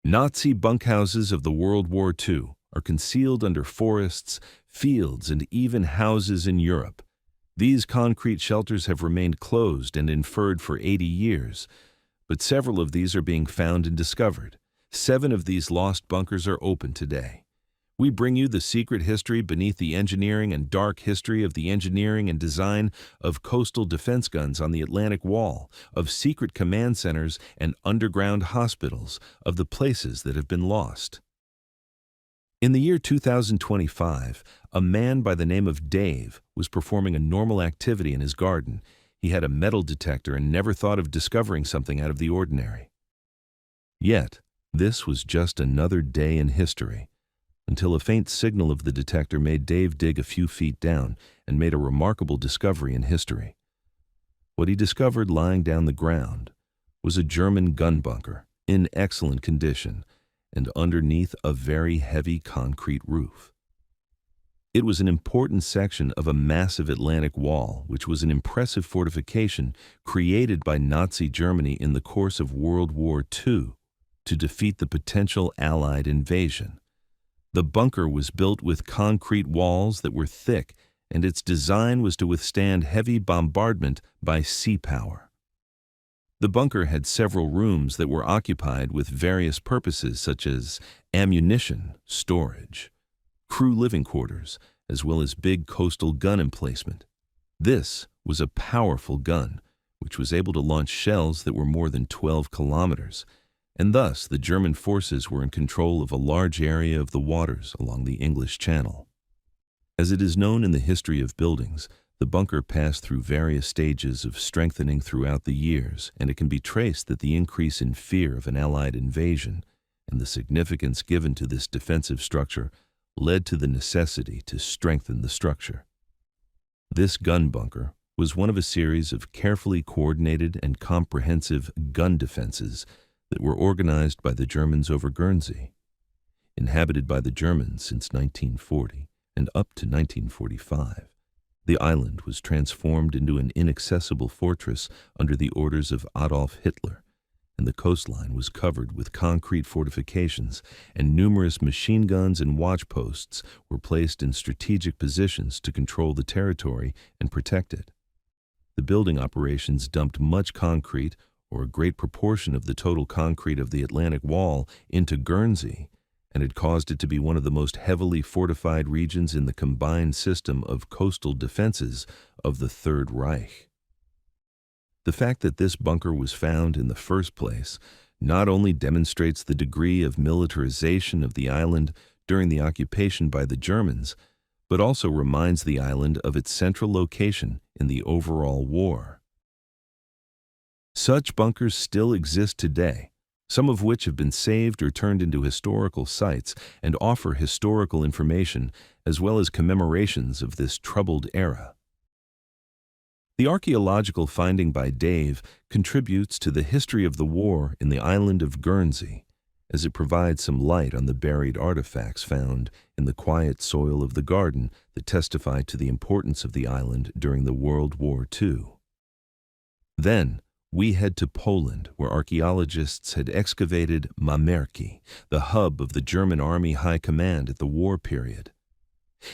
Nazi bunkhouses of the World War II are concealed under forests, fields, and even houses in Europe. These concrete shelters have remained closed and inferred for 80 years, but several of these are being found and discovered. 7 of these lost bunkers are open today. We bring you the secret history beneath the engineering and dark history of the engineering and design of coastal defense guns on the Atlantic Wall, of secret command centers and underground hospitals, of the places that have been lost. In the year 2025, a man by the name of Dave was performing a normal activity in his garden. He had a metal detector and never thought of discovering something out of the ordinary. Yet, this was just another day in history, until a faint signal of the detector made Dave dig a few feet down and made a remarkable discovery in history. What he discovered lying down the ground was a German gun bunker in excellent condition and underneath a very heavy concrete roof. It was an important section of a massive Atlantic wall, which was an impressive fortification created by Nazi Germany in the course of World War II to defeat the potential Allied invasion. The bunker was built with concrete walls that were thick, and its design was to withstand heavy bombardment by sea power. The bunker had several rooms that were occupied with various purposes such as ammunition storage, crew living quarters, as well as big coastal gun emplacement. This was a powerful gun, which was able to launch shells that were more than 12 kilometers, and thus the German forces were in control of a large area of the waters along the English Channel. As it is known in the history of buildings, the bunker passed through various stages of strengthening throughout the years, and it can be traced that the increase in fear of an Allied invasion and the significance given to this defensive structure led to the necessity to strengthen the structure. This gun bunker was one of a series of carefully coordinated and comprehensive gun defenses that were organized by the Germans over Guernsey. Inhabited by the Germans since 1940 and up to 1945, the island was transformed into an inaccessible fortress under the orders of Adolf Hitler, and the coastline was covered with concrete fortifications, and numerous machine guns and watch posts were placed in strategic positions to control the territory and protect it. The building operations dumped much concrete, or a great proportion of the total concrete of the Atlantic Wall, into Guernsey, and had caused it to be one of the most heavily fortified regions in the combined system of coastal defenses of the Third Reich. The fact that this bunker was found in the first place not only demonstrates the degree of militarization of the island during the occupation by the Germans, but also reminds the island of its central location in the overall war. Such bunkers still exist today, some of which have been saved or turned into historical sites and offer historical information as well as commemorations of this troubled era. The archaeological finding by Dave contributes to the history of the war in the island of Guernsey, as it provides some light on the buried artifacts found in the quiet soil of the garden that testify to the importance of the island during the World War II. Then, we head to Poland, where archaeologists had excavated Mamerki, the hub of the German Army High Command at the war period.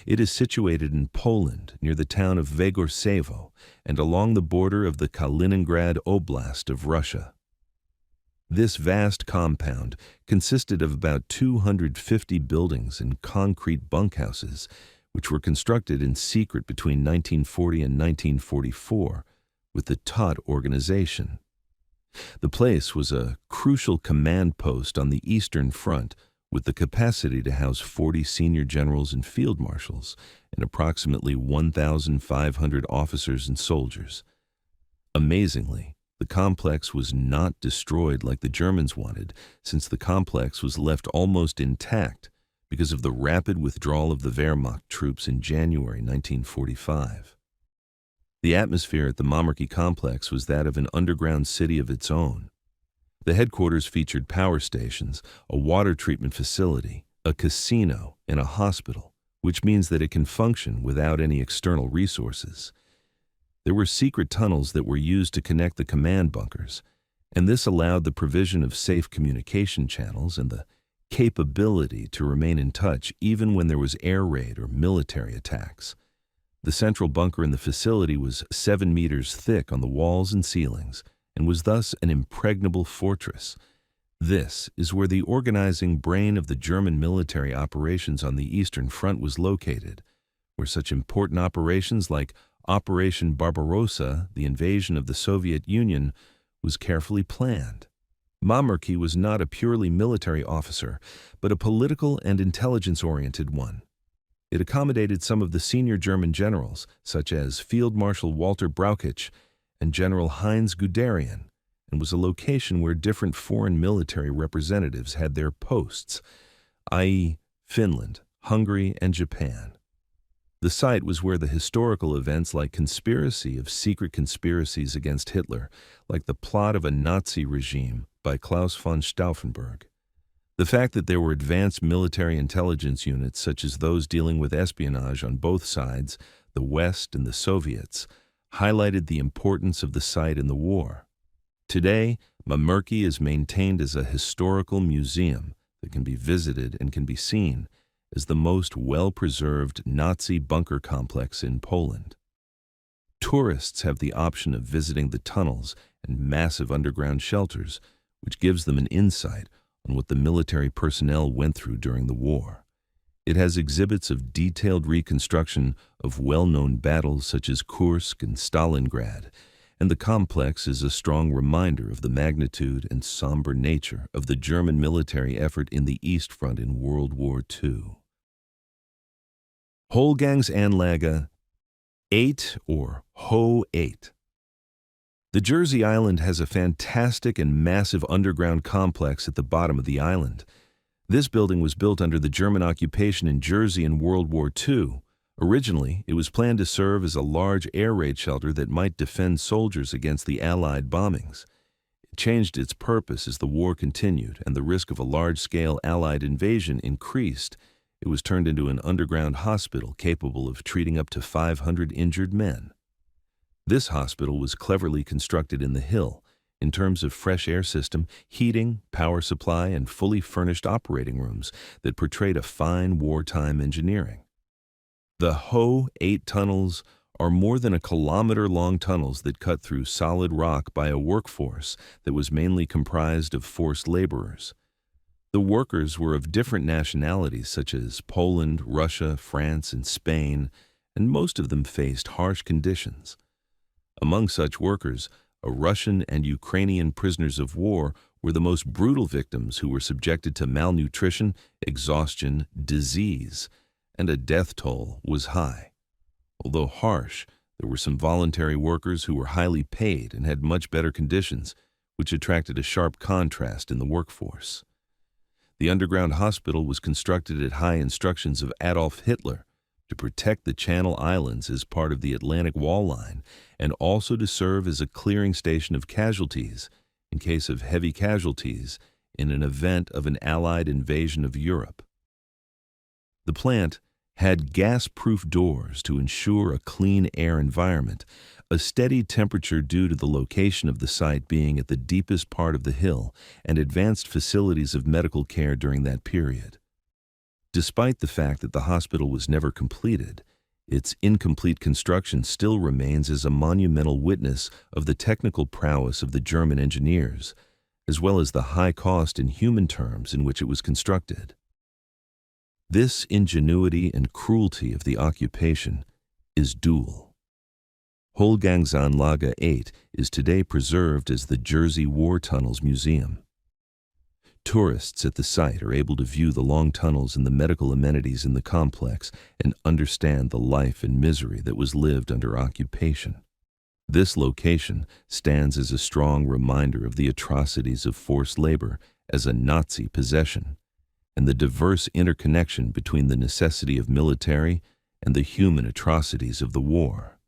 It is situated in Poland, near the town of Wegorzewo, and along the border of the Kaliningrad Oblast of Russia. This vast compound consisted of about 250 buildings and concrete bunkhouses, which were constructed in secret between 1940 and 1944, with the Todt organization. The place was a crucial command post on the Eastern Front with the capacity to house 40 senior generals and field marshals and approximately 1,500 officers and soldiers. Amazingly, the complex was not destroyed like the Germans wanted, since the complex was left almost intact because of the rapid withdrawal of the Wehrmacht troops in January 1945. The atmosphere at the Mamerki complex was that of an underground city of its own. The headquarters featured power stations, a water treatment facility, a casino, and a hospital, which means that it can function without any external resources. There were secret tunnels that were used to connect the command bunkers, and this allowed the provision of safe communication channels and the capability to remain in touch even when there was air raid or military attacks. The central bunker in the facility was 7 meters thick on the walls and ceilings, and was thus an impregnable fortress. This is where the organizing brain of the German military operations on the Eastern Front was located, where such important operations like Operation Barbarossa, the invasion of the Soviet Union, was carefully planned. Mamerki was not a purely military officer, but a political and intelligence-oriented one. It accommodated some of the senior German generals, such as Field Marshal Walter Brauchitsch and General Heinz Guderian, and was a location where different foreign military representatives had their posts, i.e., Finland, Hungary, and Japan. The site was where the historical events like conspiracy of secret conspiracies against Hitler, like the plot of a Nazi regime by Klaus von Stauffenberg. The fact that there were advanced military intelligence units such as those dealing with espionage on both sides, the West and the Soviets, highlighted the importance of the site in the war. Today, Mamerki is maintained as a historical museum that can be visited and can be seen as the most well-preserved Nazi bunker complex in Poland. Tourists have the option of visiting the tunnels and massive underground shelters, which gives them an insight on what the military personnel went through during the war. It has exhibits of detailed reconstruction of well-known battles such as Kursk and Stalingrad, and the complex is a strong reminder of the magnitude and somber nature of the German military effort in the East Front in World War II. Holgangsanlage 8 or Ho 8. The Jersey Island has a fantastic and massive underground complex at the bottom of the island. This building was built under the German occupation in Jersey in World War II. Originally, it was planned to serve as a large air raid shelter that might defend soldiers against the Allied bombings. It changed its purpose as the war continued and the risk of a large-scale Allied invasion increased. It was turned into an underground hospital capable of treating up to 500 injured men. This hospital was cleverly constructed in the hill in terms of fresh air system, heating, power supply, and fully furnished operating rooms that portrayed a fine wartime engineering. The Ho 8 tunnels are more than a kilometer-long tunnels that cut through solid rock by a workforce that was mainly comprised of forced laborers. The workers were of different nationalities such as Poland, Russia, France, and Spain, and most of them faced harsh conditions. Among such workers, Russian and Ukrainian prisoners of war were the most brutal victims who were subjected to malnutrition, exhaustion, disease, and a death toll was high. Although harsh, there were some voluntary workers who were highly paid and had much better conditions, which attracted a sharp contrast in the workforce. The underground hospital was constructed at high instructions of Adolf Hitler to protect the Channel Islands as part of the Atlantic Wall Line and also to serve as a clearing station of casualties in case of heavy casualties in an event of an Allied invasion of Europe. The plant had gas-proof doors to ensure a clean air environment, a steady temperature due to the location of the site being at the deepest part of the hill, and advanced facilities of medical care during that period. Despite the fact that the hospital was never completed, its incomplete construction still remains as a monumental witness of the technical prowess of the German engineers, as well as the high cost in human terms in which it was constructed. This ingenuity and cruelty of the occupation is dual. Holgangsanlage 8 is today preserved as the Jersey War Tunnels Museum. Tourists at the site are able to view the long tunnels and the medical amenities in the complex and understand the life and misery that was lived under occupation. This location stands as a strong reminder of the atrocities of forced labor as a Nazi possession and the diverse interconnection between the necessity of military and the human atrocities of the war.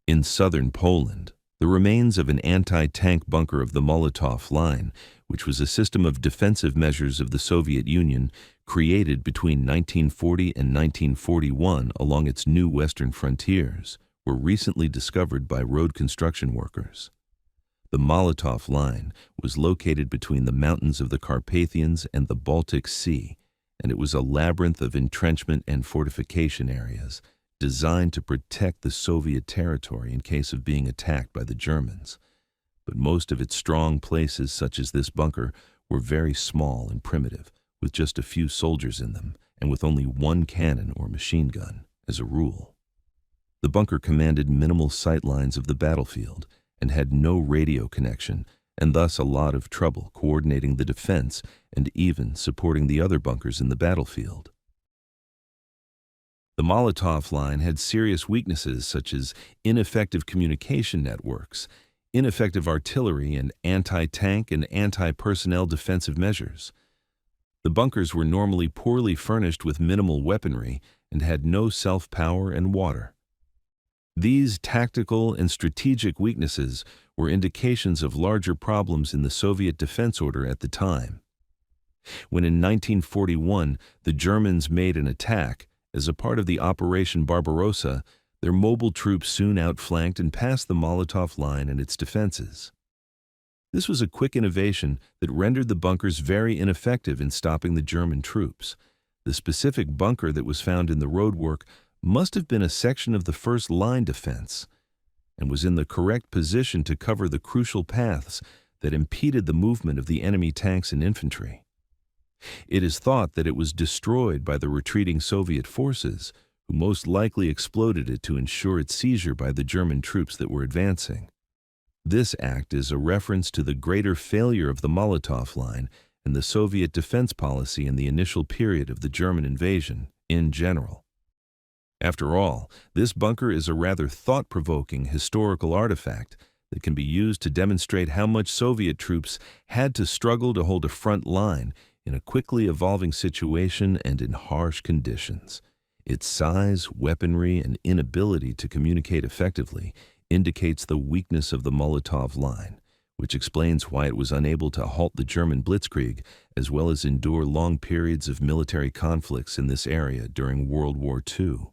In southern Poland, the remains of an anti-tank bunker of the Molotov line, which was a system of defensive measures of the Soviet Union created between 1940 and 1941 along its new western frontiers, were recently discovered by road construction workers. The Molotov line was located between the mountains of the Carpathians and the Baltic Sea, and it was a labyrinth of entrenchment and fortification areas designed to protect the Soviet territory in case of being attacked by the Germans. But most of its strong places, such as this bunker, were very small and primitive, with just a few soldiers in them, and with only one cannon or machine gun, as a rule. The bunker commanded minimal sight lines of the battlefield and had no radio connection, and thus a lot of trouble coordinating the defense and even supporting the other bunkers in the battlefield. The Molotov line had serious weaknesses such as ineffective communication networks, ineffective artillery, and anti-tank and anti-personnel defensive measures. The bunkers were normally poorly furnished with minimal weaponry and had no self-power and water. These tactical and strategic weaknesses were indications of larger problems in the Soviet defense order at the time. When in 1941 the Germans made an attack, as a part of the Operation Barbarossa, their mobile troops soon outflanked and passed the Molotov line and its defenses. This was a quick innovation that rendered the bunkers very ineffective in stopping the German troops. The specific bunker that was found in the roadwork must have been a section of the first line defense and was in the correct position to cover the crucial paths that impeded the movement of the enemy tanks and infantry. It is thought that it was destroyed by the retreating Soviet forces, who most likely exploded it to ensure its seizure by the German troops that were advancing. This act is a reference to the greater failure of the Molotov line and the Soviet defense policy in the initial period of the German invasion in general. After all, this bunker is a rather thought-provoking historical artifact that can be used to demonstrate how much Soviet troops had to struggle to hold a front line in a quickly evolving situation and in harsh conditions. Its size, weaponry, and inability to communicate effectively indicates the weakness of the Molotov line, which explains why it was unable to halt the German blitzkrieg as well as endure long periods of military conflicts in this area during World War II.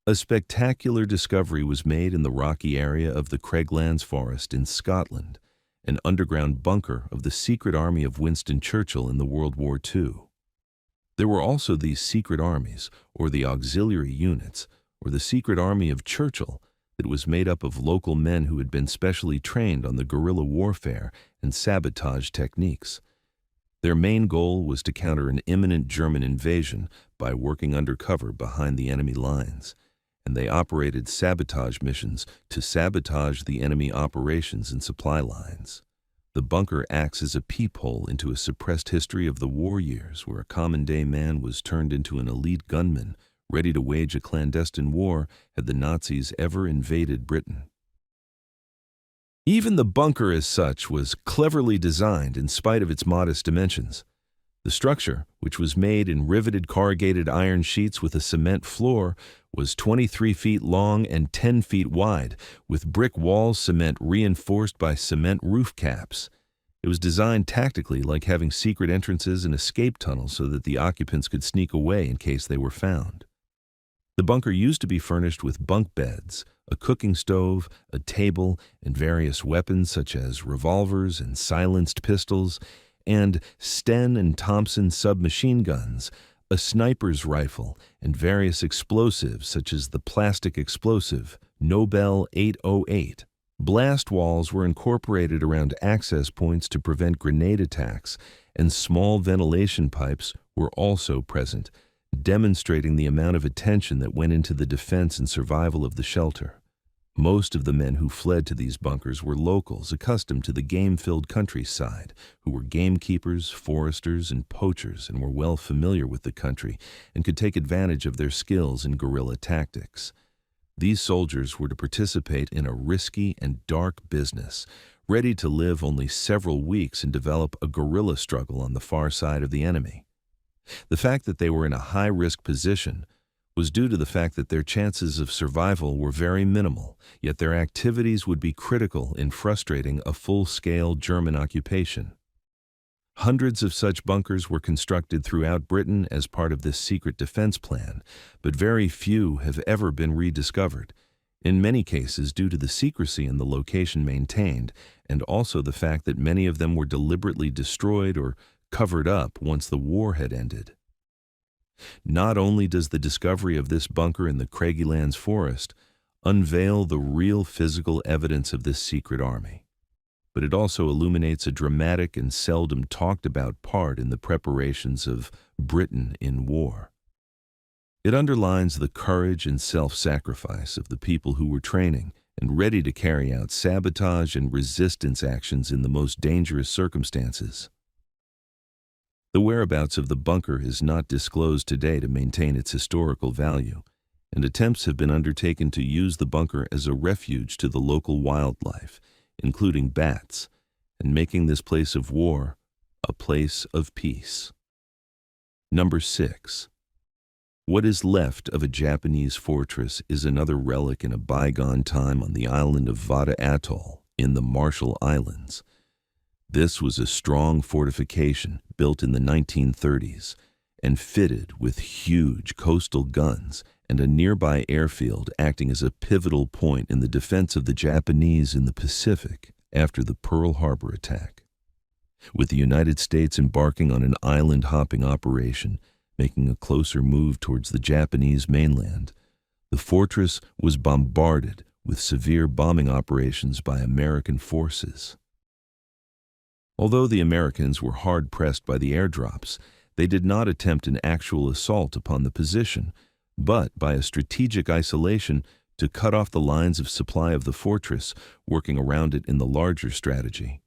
A spectacular discovery was made in the rocky area of the Craiglands Forest in Scotland, an underground bunker of the secret army of Winston Churchill in the World War II. There were also these secret armies, or the auxiliary units, or the secret army of Churchill, that was made up of local men who had been specially trained on the guerrilla warfare and sabotage techniques. Their main goal was to counter an imminent German invasion by working undercover behind the enemy lines, and they operated sabotage missions to sabotage the enemy operations and supply lines. The bunker acts as a peephole into a suppressed history of the war years where a common-day man was turned into an elite gunman ready to wage a clandestine war had the Nazis ever invaded Britain. Even the bunker as such was cleverly designed in spite of its modest dimensions. The structure, which was made in riveted corrugated iron sheets with a cement floor, was 23 feet long and 10 feet wide, with brick walls cement reinforced by cement roof caps. It was designed tactically, like having secret entrances and escape tunnels so that the occupants could sneak away in case they were found. The bunker used to be furnished with bunk beds, a cooking stove, a table, and various weapons such as revolvers and silenced pistols, and Sten and Thompson submachine guns, a sniper's rifle, and various explosives such as the plastic explosive Nobel 808. Blast walls were incorporated around access points to prevent grenade attacks, and small ventilation pipes were also present, demonstrating the amount of attention that went into the defense and survival of the shelter. Most of the men who fled to these bunkers were locals accustomed to the game-filled countryside, who were gamekeepers, foresters, and poachers, and were well familiar with the country and could take advantage of their skills in guerrilla tactics. These soldiers were to participate in a risky and dark business, ready to live only several weeks and develop a guerrilla struggle on the far side of the enemy. The fact that they were in a high-risk position was due to the fact that their chances of survival were very minimal, yet their activities would be critical in frustrating a full-scale German occupation. Hundreds of such bunkers were constructed throughout Britain as part of this secret defense plan, but very few have ever been rediscovered, in many cases due to the secrecy and the location maintained, and also the fact that many of them were deliberately destroyed or covered up once the war had ended. Not only does the discovery of this bunker in the Craigielands forest unveil the real physical evidence of this secret army, but it also illuminates a dramatic and seldom talked about part in the preparations of Britain in war. It underlines the courage and self-sacrifice of the people who were training and ready to carry out sabotage and resistance actions in the most dangerous circumstances. The whereabouts of the bunker is not disclosed today to maintain its historical value, and attempts have been undertaken to use the bunker as a refuge to the local wildlife, including bats, and making this place of war a place of peace. Number 6. What is left of a Japanese fortress is another relic in a bygone time on the island of Wotje Atoll in the Marshall Islands. This was a strong fortification built in the 1930s and fitted with huge coastal guns and a nearby airfield acting as a pivotal point in the defense of the Japanese in the Pacific after the Pearl Harbor attack. With the United States embarking on an island-hopping operation, making a closer move towards the Japanese mainland, the fortress was bombarded with severe bombing operations by American forces. Although the Americans were hard-pressed by the airdrops, they did not attempt an actual assault upon the position, but by a strategic isolation to cut off the lines of supply of the fortress, working around it in the larger strategy.